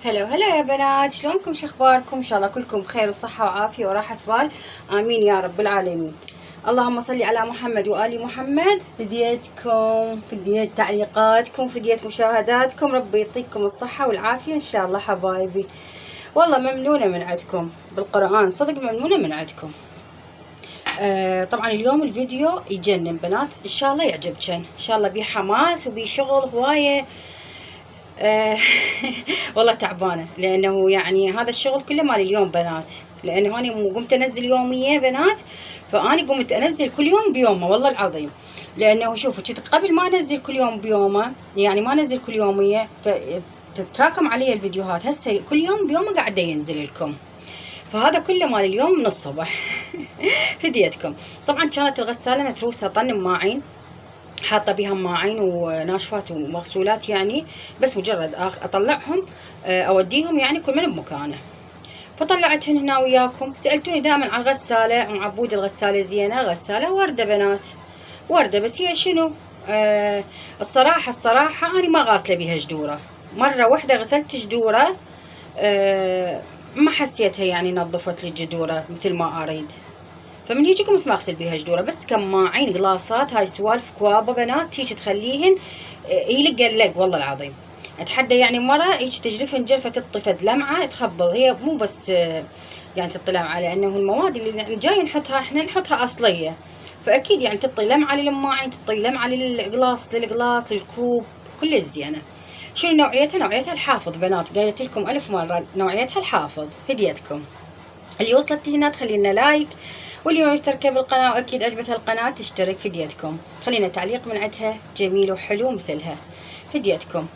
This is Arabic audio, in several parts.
هلا وهلا يا بنات، شلونكم؟ شو اخباركم؟ ان شاء الله كلكم بخير وصحة وعافية وراحة بال. امين يا رب العالمين. اللهم صل على محمد وآل محمد. فديتكم، فديت تعليقاتكم، فديت مشاهداتكم، ربي يعطيكم الصحة والعافية ان شاء الله حبايبي. والله ممنونة من عندكم بالقرآن، صدق ممنونة من عندكم. طبعا اليوم الفيديو يجنن بنات، ان شاء الله يعجبكن، ان شاء الله بيه حماس وبيه شغل هواية. آه والله تعبانة، لأنه يعني هذا الشغل كله مال اليوم بنات، لأنه أنا قمت أنزل يومية بنات، فأنا قمت أنزل كل يوم بيومه والله العظيم. لأنه شوفوا كنت قبل ما أنزل كل يوم بيومه، يعني ما أنزل كل يومية، فتتراكم علي الفيديوهات. هسه كل يوم بيومه قاعدة ينزل لكم، فهذا كله مال اليوم من الصبح. فديتكم. طبعا كانت الغسالة متروسة طن ماعين، حاطه بيها ماعين وناشفات ومغسولات، يعني بس مجرد اطلعهم اوديهم يعني كل من بمكانه. فطلعتهن هنا وياكم. سالتوني دائما عن الغساله، ام عبود الغساله زينه؟ غساله ورده بنات، ورده، بس هي شنو؟ الصراحه انا ما غاسله بيها جدوره. مره واحده غسلت جدوره، ما حسيتها يعني نظفت لي الجدوره مثل ما اريد. فمن هيك قمت ماغسل بيها جدوره، بس كماعين قلاصات هاي سوالف كوابه بنات هيك تخليهن يلق اللق والله العظيم. اتحدى يعني مره هيك تجرفن جلفه تطفد لمعه تخبل، هي مو بس يعني تطي لمعه، لانه المواد اللي جاي نحطها احنا نحطها اصليه، فاكيد يعني تطي لمعه للماعين، تطي لمعه للقلاص للكوب، كل الزينه. شنو نوعيتها؟ نوعيتها الحافظ بنات، قايلت لكم الف مره نوعيتها الحافظ. هديتكم اللي وصلت هنا تخلي لنا لايك، واللي ما مشتركه بالقناه واكيد عجبتها القناه تشترك. فديتكم خلينا تعليق من عندها جميل وحلو مثلها. فديتكم.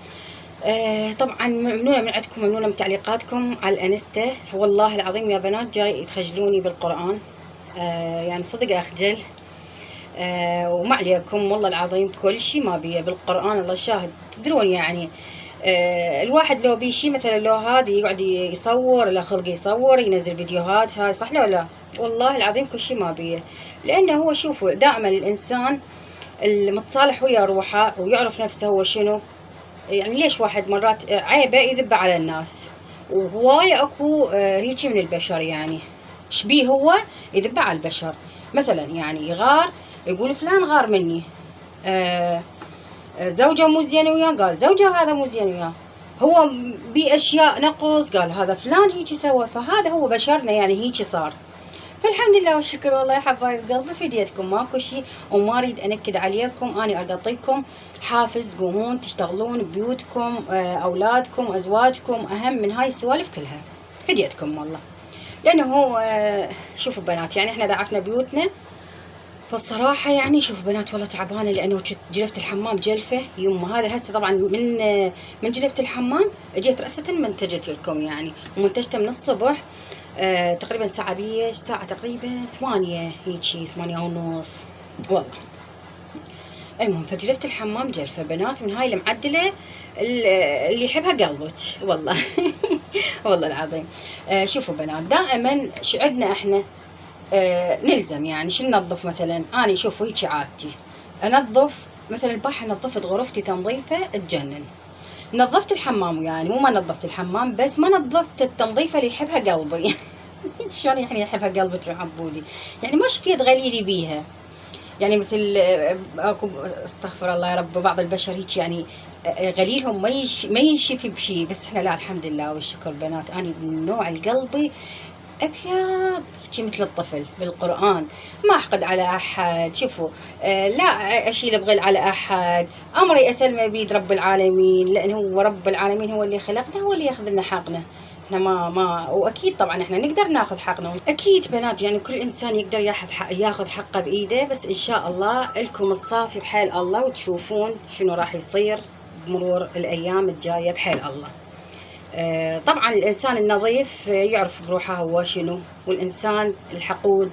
طبعا ممنونه من عندكم، ممنونه من تعليقاتكم على الانستا. والله العظيم يا بنات جاي تخجلوني بالقران، يعني صدق اخجل. وما عليكم والله العظيم كل شيء ما بيه بالقرآن، الله شاهد. تدرون يعني الواحد لو بيه شيء مثلا، لو هذا يقعد يصور، لا خلق يصور ينزل فيديوهات، هاي صح لا لا؟ والله العظيم كل شيء ما بيه. لأنه هو شوفوا دائما الإنسان المتصالح ويا روحه ويعرف نفسه هو شنو. يعني ليش واحد مرات عيبه يذب على الناس، وهواية اكو هيجي من البشر، يعني شبيه هو يذب على البشر. مثلا يعني يغار، يقول فلان غار مني، زوجة مو زين وياه، قال زوجة هذا مو زين وياه، هو بأشياء نقص قال هذا فلان هيجي سوى، فهذا هو بشرنا يعني هيجي صار. فالحمد لله والشكر والله يا حبايب قلبي، في يدكم ماكو شيء، وما اريد انكد عليكم، اني اريد اعطيكم حافز قومون تشتغلون ببيوتكم، اولادكم ازواجكم اهم من هاي السوالف كلها. هديتكم والله. لانه هو شوفوا بنات، يعني احنا ضعفنا بيوتنا، فالصراحة يعني شوف بنات والله تعبانة، لأنه جلفت الحمام جلفة يمه. هذا هسه طبعا من جلفت الحمام اجيت رأسة منتجت لكم، يعني ومنتجته من الصبح. تقريبا ساعة بيش، ساعة تقريبا 8 هيجي 8 ونص والله. المهم فجلفت الحمام جلفة بنات من هاي المعدلة اللي يحبها قلبك والله. والله العظيم. شوفوا بنات دائما عندنا احنا نلزم يعني شو ننظف. مثلا انا شوفوا هيك عادتي انظف، مثلا البارحة نظفت غرفتي تنظيفة تجنن. نظفت الحمام، يعني مو ما نظفت الحمام بس، ما نظفت التنظيفة اللي يحبها قلبي. شلون يعني يحبها قلبك وعبودي؟ يعني ما شفيت غليلي بيها، يعني مثل اكو استغفر الله يا رب بعض البشر هيك يعني غليلهم ما ينشفي بشيء، بس احنا لا الحمد لله والشكر بنات، اني من نوع القلبي ابيض شي مثل الطفل بالقران، ما احقد على احد. شوفوا لا اشيل بغل على احد، امري اسلمه بيد رب العالمين، لان هو رب العالمين هو اللي خلقنا، هو اللي ياخذ لنا حقنا. احنا ما واكيد طبعا احنا نقدر ناخذ حقنا اكيد بنات، يعني كل انسان يقدر ياخذ حقه بايده، بس ان شاء الله لكم الصافي بحيل الله، وتشوفون شنو راح يصير بمرور الايام الجايه بحيل الله. طبعا الإنسان النظيف يعرف بروحه هو شنو، والإنسان الحقود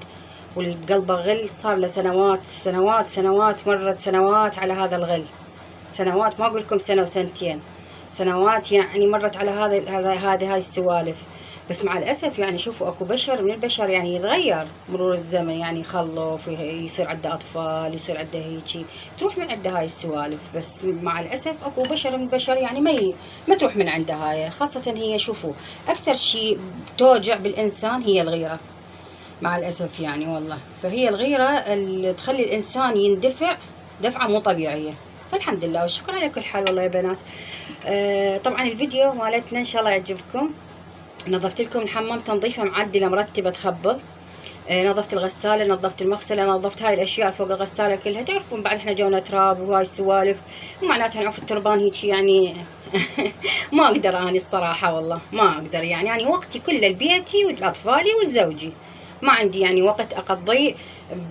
والقلبه غل صار له سنوات مرت سنوات على هذا الغل، سنوات، ما أقول لكم سنة وسنتين، سنوات يعني مرت على هذه السوالف. بس مع الاسف يعني شوفوا اكو بشر من البشر يعني يتغير مرور الزمن، يعني يخلف، يصير عنده اطفال، يصير عنده هيجي، تروح من عنده هاي السوالف. بس مع الاسف اكو بشر من البشر يعني ما تروح من عنده هاي. خاصة هي شوفوا اكثر شيء توجع بالانسان هي الغيرة مع الاسف يعني والله. فهي الغيرة اللي تخلي الانسان يندفع دفعة مو طبيعية. فالحمد لله والشكر على كل حال والله يا بنات. طبعا الفيديو مالتنا ان شاء الله يعجبكم. نظفت لكم الحمام تنظيفه معدله مرتبه تخبل. نظفت الغساله، نظفت المغسله، نظفت هاي الاشياء فوق الغساله كلها. تعرفون بعد احنا جونا تراب وهاي السوالف، ومعناتها نعوف التربان هيك يعني. ما اقدر اني الصراحه والله ما اقدر، يعني وقتي كله لبيتي والاطفالي وزوجي، ما عندي يعني وقت اقضيه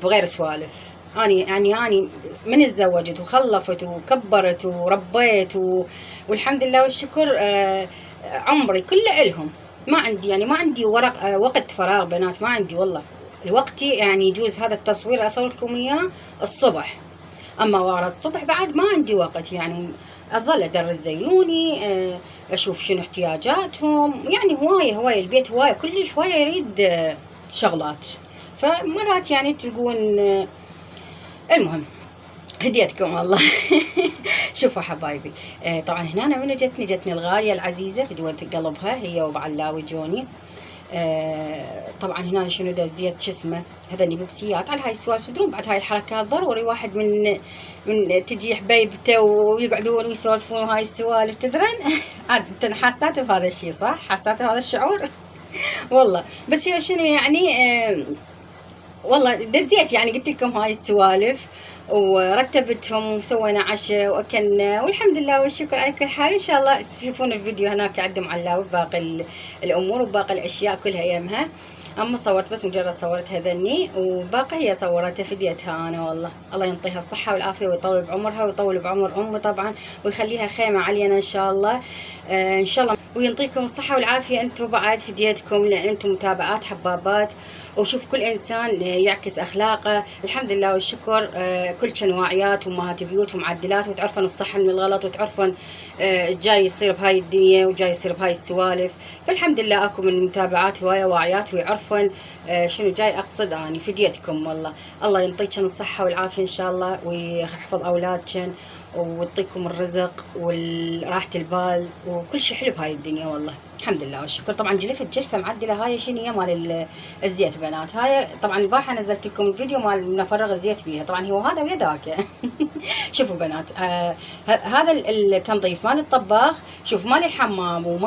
بغير سوالف. اني من تزوجت وخلفت وكبرت وربيت والحمد لله والشكر. عمري كله إلهم. ما عندي وقت فراغ بنات، ما عندي والله. الوقت يعني يجوز هذا التصوير اصور لكم اياه الصبح، اما ورا الصبح بعد ما عندي وقت. يعني اظل ادرس زيوني، اشوف شنو احتياجاتهم، يعني هوايه البيت هوايه، كل شويه يريد شغلات. فمرات يعني تلقون المهم هديتكم والله. شوفوا حبايبي، طبعا هنا أنا من جتني الغاليه العزيزه فدوة قلبها هي وبعلاوي جوني. طبعا هنا شنو ده زيت شو اسمه هذني بيبسيات على هاي السوالف. تدرون بعد هاي الحركات ضروري واحد من تجي حبيبته ويقعدون ويسولفون هاي السوالف. تدرين انت حاسات بهذا الشيء صح؟ حاسات بهذا الشعور؟ والله بس هي شنو يعني والله دزيت يعني قلت لكم هاي السوالف ورتبتهم وسوينا عشاء واكلنا والحمد لله والشكر على كل حال. ان شاء الله تشوفون الفيديو هناك عندهم علاوي باقي الامور وباقي الاشياء كلها يمها. اما صورت بس مجرد صورت هذني وباقي هي صورتها فديتها انا والله. الله ينطيها الصحه والعافيه ويطول بعمرها ويطول بعمر امه طبعا ويخليها خيمه علينا ان شاء الله. ان شاء الله وينطيكم الصحه والعافيه انتم بعد فديتكم، لان انتم متابعات حبابات وشوف كل انسان يعكس اخلاقه. الحمد لله والشكر. كل كن واعيات وامهات بيوت ومعدلات وتعرفن الصح من الغلط وتعرفن جاي يصير بهاي الدنيا وجاي يصير بهاي السوالف. فالحمد لله اكو من المتابعات هوايه واعيات ويعرفن شنو جاي اقصد اني فديتكم والله. الله ينطيكم الصحه والعافيه ان شاء الله ويحفظ اولادكم ويعطيكم الرزق وراحة البال وكل شيء حلو بهاي الدنيا والله. الحمد لله والشكر. طبعا جلفت جلفه معدله هاي شنو هي مال الزيت بنات. هاي طبعا البارحه نزلت لكم الفيديو مال نفرغ الزيت بيها. طبعا هو هذا ويا ذاك. شوفوا بنات، هذا التنظيف مال الطباخ، شوف مال الحمام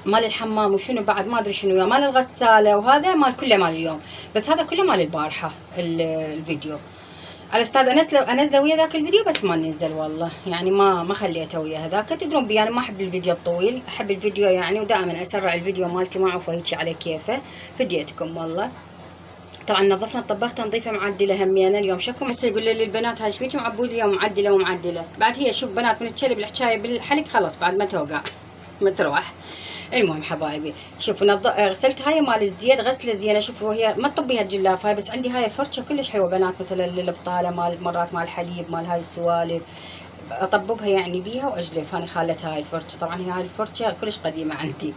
مال الحمام وشنو بعد ما ادري شنو مال الغساله، وهذا مال كله مال اليوم. بس هذا كله مال البارحه الفيديو. على استاذ انزله ويا ذاك الفيديو بس ما نزل والله. يعني ما خليته ويا هذاك. تدرون بي انا ما احب الفيديو الطويل، احب الفيديو يعني ودائما اسرع الفيديو مالتي ما اعرف هيك على كيفه. فديتكم والله. طبعا نظفنا الطباخ تنظيفه معدله همينا اليوم. شكم هسه يقول لي للبنات هاي شبيك معبود اليوم معدله ومعدله. بعد هي شوف بنات من تشلب الحكايه بالحلق خلص بعد ما توقع ما تروح. المهم حبايبي شوفوا غسلت هاي مال الزيت غسله زينه. شوفوا هي ما تطبيها الجلاف هاي، بس عندي هاي فرشه كلش حلوه بنات مثلا للبطاله مال مرات مال الحليب مال هاي السوالف اطببها يعني بيها واجلف. انا خالتها هاي الفرشه. طبعا هي هاي الفرشه كلش قديمه عندي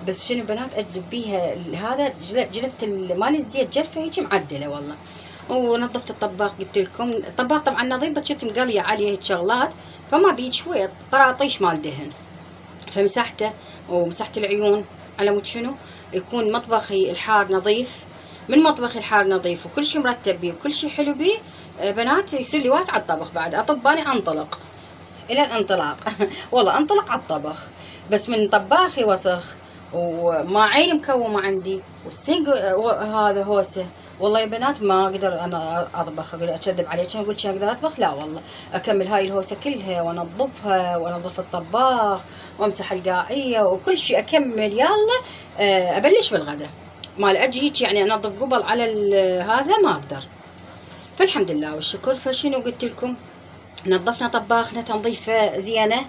بس شنو بنات اجلب بيها هذا. جلفت مال الزيت جلفه هيك معدله والله. ونظفت الطباخ قلت لكم. الطباخ طبعا نظيف بس كنت مقليه عليه هيك شغلات فما بيد شويه طراطيش مال دهن، فمسحته ومسحت العيون على مود شنو يكون مطبخي الحار نظيف. من مطبخي الحار نظيف وكل شيء مرتب بيه وكل شيء حلو بيه بنات يصير لي واسع الطبخ. بعد اطب انا انطلق الى الانطلاق. والله انطلق على الطبخ. بس من طباخي وسخ وماعين مكومه عندي والسنق هذا هوسه. والله يا بنات ما اقدر انا اطبخ. اقول اكذب عليك اقول شي اقدر اطبخ؟ لا والله. اكمل هاي الهوسه كلها وانظفها وانظف الطباخ وامسح القاعيه وكل شيء اكمل يلا. ابلش بالغداء مال اجي هيك يعني انظف قبل على هذا ما اقدر. فالحمد لله والشكر. فشنو قلت لكم نظفنا طباخنا تنظيفه زينه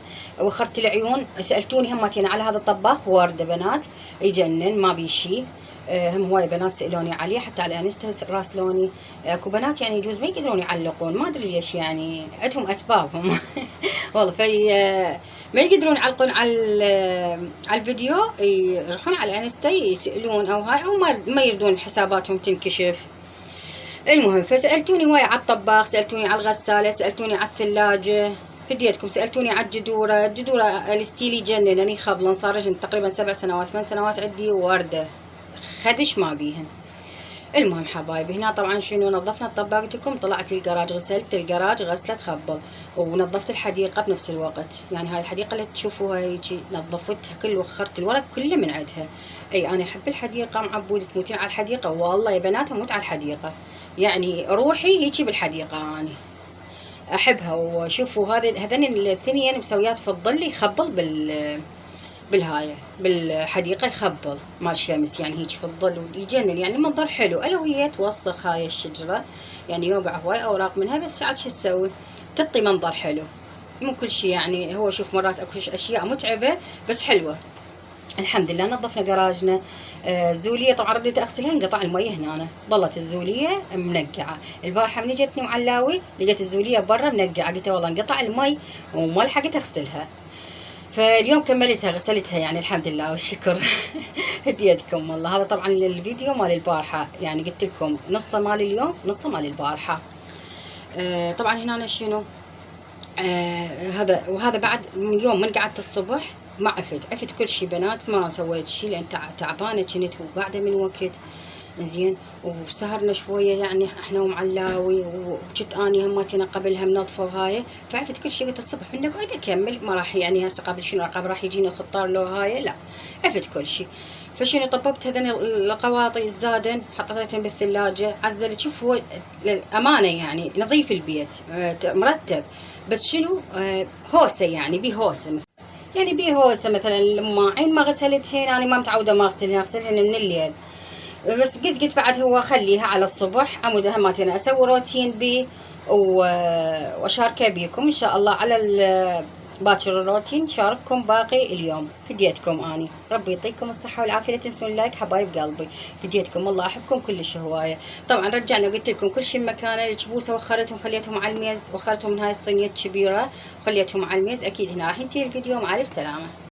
وخرت العيون. سالتوني همتين على هذا الطباخ ورده بنات يجنن ما بي شيء. هم هواي بنات سالوني عليه حتى على انستا راسلوني. اكو بنات يعني يجوز ما يقدرون يعلقون ما ادري ليش يعني عندهم اسبابهم. والله في ما يقدرون يعلقون على الفيديو، يروحون على الانستا يسالون او هاي، او ما يردون حساباتهم تنكشف. المهم فسالتوني هواي على الطباخ، سالتوني على الغساله، سالتوني على الثلاجه، فديتكم سالتوني على الجدوره الستيل يجنن، اني خبلن صار تقريبا 7 سنوات 8 سنوات عندي ورده خدش ما بيهن. المهم حبايبي هنا طبعا شنو نظفنا الطباق، قلت لكم طلعت الجراج، غسلت الجراج غسلت خبل، ونظفت الحديقه بنفس الوقت. يعني هاي الحديقه اللي تشوفوها هيجي نظفتها كل، وخرت الورق كله من عندها. اي انا احب الحديقه معبوده، تموتين على الحديقه والله يا بنات اموت على الحديقه، يعني روحي هيجي بالحديقه اني احبها. وشوفوا هذين الاثنين مسويات في الظل، يخبل بالهاية بالحديقة، يخبل مال الشمس يعني هيك في الظل ويجنن، يعني منظر حلو. الا وهي توسخ هاي الشجرة، يعني يوقع هواي اوراق منها، بس عاد شو تسوي، تعطي منظر حلو. مو كل شيء يعني، هو شوف مرات اكو اشياء متعبة بس حلوة. الحمد لله نظفنا جراجنا. الزولية طبعا رديت اغسلها، انقطع المية هنا، ظلت الزولية منقعة. البارحة من جتني معلاوي لقيت الزولية برا منقعة، قلت والله انقطع المي وما لحقت اغسلها. فاليوم كملتها غسلتها يعني الحمد لله والشكر. هديتكم والله. هذا طبعا الفيديو مال البارحة، يعني قلت لكم نصه مال اليوم نصه مال البارحة. طبعا هنا شنو وهذا بعد من يوم من قعدت الصبح ما عفت كل شيء بنات، ما سويت شيء لان تعبانه كنت وقاعده من وقت زين. وسهرنا شويه يعني احنا ومعلاوي، وجت اني هماتنا قبلها منظفه وهاي، فعفت كل شيء. قلت الصبح من قاعد اكمل، ما راح يعني هسه قبل شنو قبل راح يجيني خطار لو هاي، لا عفت كل شيء. فشنو طببت هذين القواطي الزادن، حطيتهم بالثلاجه، عزلت. شوف هو الامانه يعني نظيف البيت مرتب، بس شنو هوسه يعني بيه هوسه، يعني بيه هوسه. مثلا الماعين ما غسلتهن، انا ما متعوده ما اغسلهن من الليل، بس قلت بعد هو خليها على الصبح عمود هماتنا اسوي روتين بيه واشاركه بيكم ان شاء الله على باكر الروتين، شارككم باقي اليوم. فديتكم اني ربي يعطيكم الصحه والعافيه. لا تنسون اللايك حبايب قلبي، فديتكم والله احبكم كلش هوايه. طبعا رجعنا قلت لكم كل شيء مكانه. الكبوسه وخرتهم خليتهم على الميز، وخرتهم من هاي الصينيه الكبيره وخليتهم على الميز. اكيد هنا راح ينتهي الفيديو، مع الف سلامه.